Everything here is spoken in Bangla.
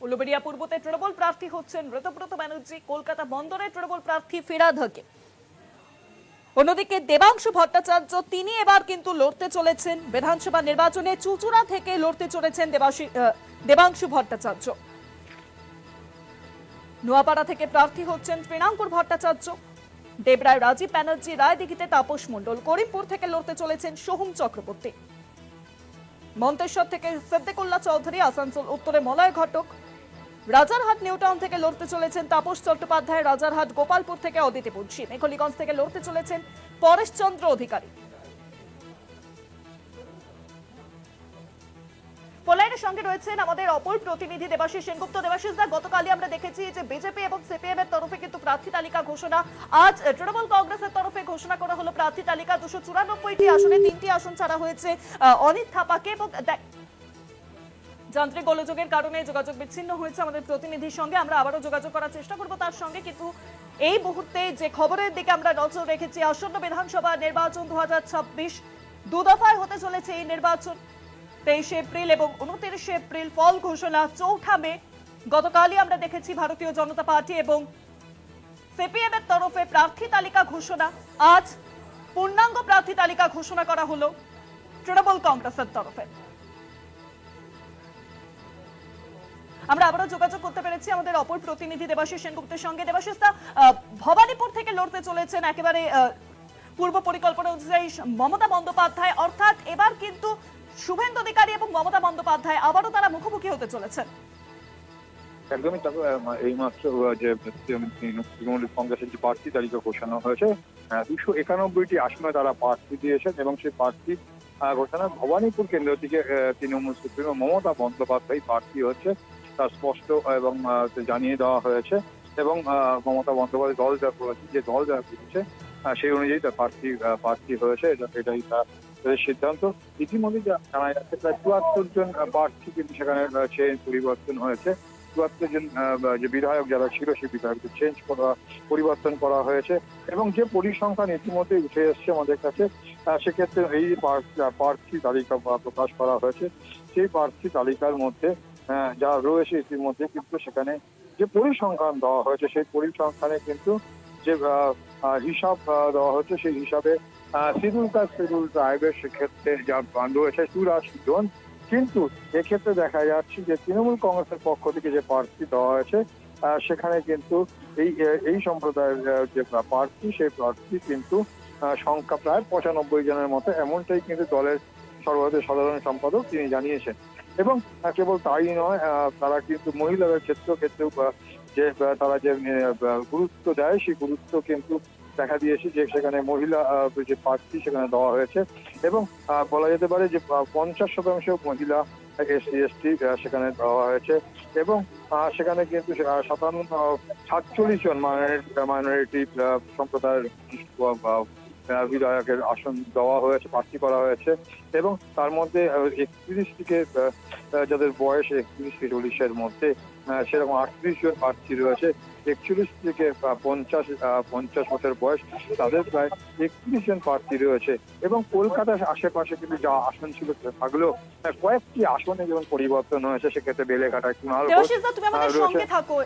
উলুবেড়িয়া পূর্বতে তৃণমূল প্রার্থী হচ্ছেন ঋতব্রত ব্যানার্জি, কলকাতা বন্দরে তৃণমূল প্রার্থী ফিরহাদ হাকিম। অন্যদিকে দেবাংশু ভট্টাচার্য তিনি এবার কিন্তু লড়তে চলেছেন বিধানসভা নির্বাচনে, চুঁচুড়া থেকে লড়তে চলেছেন দেবাংশু ভট্টাচার্য। নোয়াপাড়া থেকে প্রার্থী হচ্ছেন তৃণাঙ্কুর ভট্টাচার্য। দেবরায় রাজীব ব্যানার্জি, রায়দিঘিতে তাপস মণ্ডল, করিমপুর থেকে লড়তে চলেছেন সোহম চক্রবর্তী। মন্তেশ্বর থেকে সিদ্দিকুল্লাহ চৌধুরী, আসানসোল উত্তরে মলয় ঘটক, রাজারহাট নিউটাউন থেকে লড়তে চলেছেন তাপস চট্টোপাধ্যায়, রাজারহাট গোপালপুর থেকে অদিতি পুঞ্চি, মেখলিগঞ্জ থেকে লড়তে চলেছেন পরেশ চন্দ্র অধিকারী। ফোনলাইনের সঙ্গে রয়েছেন আমাদের অপর প্রতিনিধি দেবাশিস সেনগুপ্ত। দেবাশিস দা, গতকালই আমরা দেখেছি যে বিজেপি এবং সিপিএম এর তরফে কিন্তু প্রার্থী তালিকা ঘোষণা, আজ তৃণমূল কংগ্রেসের তরফে ঘোষণা করা হলো প্রার্থী তালিকা। 294টি আসনে 3টি আসন ছাড়া হয়েছে অনিত থাপাকে এবং যান্ত্রিক গোলযোগের কারণে যোগাযোগ বিচ্ছিন্ন হয়েছে আমাদের প্রতিনিধির সঙ্গে। আমরা আবারও যোগাযোগ করার চেষ্টা করব তার সঙ্গে, কিন্তু এই মুহূর্তে যে খবরের দিকে আমরা নজর রেখেছি, আসন্ন বিধানসভা নির্বাচন 2026 দু দফায় হতে চলেছে এই নির্বাচন। 23 এপ্রিল এবং 29 এপ্রিল ফল ঘোষণা, 4 মে গতকালই আমরা দেখেছি ভারতীয় জনতা পার্টি এবং সিপিএম এর তরফে প্রার্থী তালিকা ঘোষণা। আজ পূর্ণাঙ্গ প্রার্থী তালিকা ঘোষণা করা হলো তৃণমূল কংগ্রেসের তরফে। আমরা আবারও যোগাযোগ করতে পেরেছি আমাদের অপর প্রতিনিধি দেবাশিস সেনগুপ্তের সঙ্গে। দেবাশিস দা, ভবানীপুর থেকে লড়তে চলেছেন একেবারে পূর্ব পরিকল্পনা অনুযায়ী মমতা বন্দ্যোপাধ্যায়, অর্থাৎ এবার কিন্তু শুভেন্দু অধিকারী এবং মমতা বন্দ্যোপাধ্যায় আবারও তারা মুখোমুখি হতে চলেছেন। একদমই এই মাত্র যে তৃণমূল কংগ্রেসের যে প্রার্থী তালিকা ঘোষণা হয়েছে, 291টি আসনে তারা প্রার্থী দিয়েছেন এবং সেই প্রার্থী ঘোষণা ভবানীপুর কেন্দ্র থেকে তৃণমূল সুপ্রিমো মমতা বন্দ্যোপাধ্যায় প্রার্থী হচ্ছে তা স্পষ্ট এবং জানিয়ে দেওয়া হয়েছে। এবং মমতা বন্দ্যোপাধ্যায় দল যা করেছে, যে দল যা করেছে সেই অনুযায়ী তার প্রার্থী হয়েছে, এটাই তার সিদ্ধান্ত। ইতিমধ্যে জানা যাচ্ছে প্রায় 74 জন প্রার্থী কিন্তু সেখানে পরিবর্তন হয়েছে। 74 জন যে বিধায়ক যারা ছিল সেই বিধায়কদের পরিবর্তন করা হয়েছে এবং যে পরিসংখ্যান ইতিমধ্যে উঠে এসছে আমাদের কাছে, সেক্ষেত্রে এই প্রার্থী তালিকা প্রকাশ করা হয়েছে। সেই প্রার্থী তালিকার মধ্যে যা রয়েছে ইতিমধ্যে কিন্তু সেখানে যে পরিসংখ্যান দেওয়া হয়েছে, সেই পরিসংখ্যানে কিন্তু যে হিসাব দেওয়া হচ্ছে, সেই হিসাবে শিডিউল কাস্ট শিডিউল ট্রাইবের সেক্ষেত্রে যা রয়েছে 84 জন। কিন্তু এক্ষেত্রে দেখা যাচ্ছে যে তৃণমূল কংগ্রেসের পক্ষ থেকে যে প্রার্থী দেওয়া হয়েছে সেখানে কিন্তু এই সম্প্রদায়ের যে প্রার্থী, সেই প্রার্থী কিন্তু সংখ্যা প্রায় 95 জনের মতো, এমনটাই কিন্তু দলের সর্বভারতীয় সাধারণ সম্পাদক তিনি জানিয়েছেন। এবং কেবল তাই নয়, তারা কিন্তু মহিলাদের ক্ষেত্রেও যে তারা যে গুরুত্ব দেয়, সেই গুরুত্ব কিন্তু দেখা দিয়েছে যে সেখানে মহিলা যে প্রার্থী সেখানে দেওয়া হয়েছে এবং বলা যেতে পারে যে 50% মহিলা SC/ST সেখানে দেওয়া হয়েছে এবং সেখানে কিন্তু 47 জন মাইনরিটি সম্প্রদায়ের বিধায়কের আসন দেওয়া হয়েছে, প্রার্থী করা হয়েছে এবং তার মধ্যে 31 থেকে যাদের বয়স 31 থেকে 40-এর মধ্যে সেরকম 38 জন প্রার্থী রয়েছে। 41 থেকে 50 বছর বয়স তাদের প্রায় 31 জন প্রার্থী রয়েছে এবং কলকাতার আশেপাশে কিন্তু যা আসন ছিল থাকলেও কয়েকটি আসনে যেমন পরিবর্তন হয়েছে, সেক্ষেত্রে বেলেঘাটা, তুমি আমাদের সঙ্গে থাকো।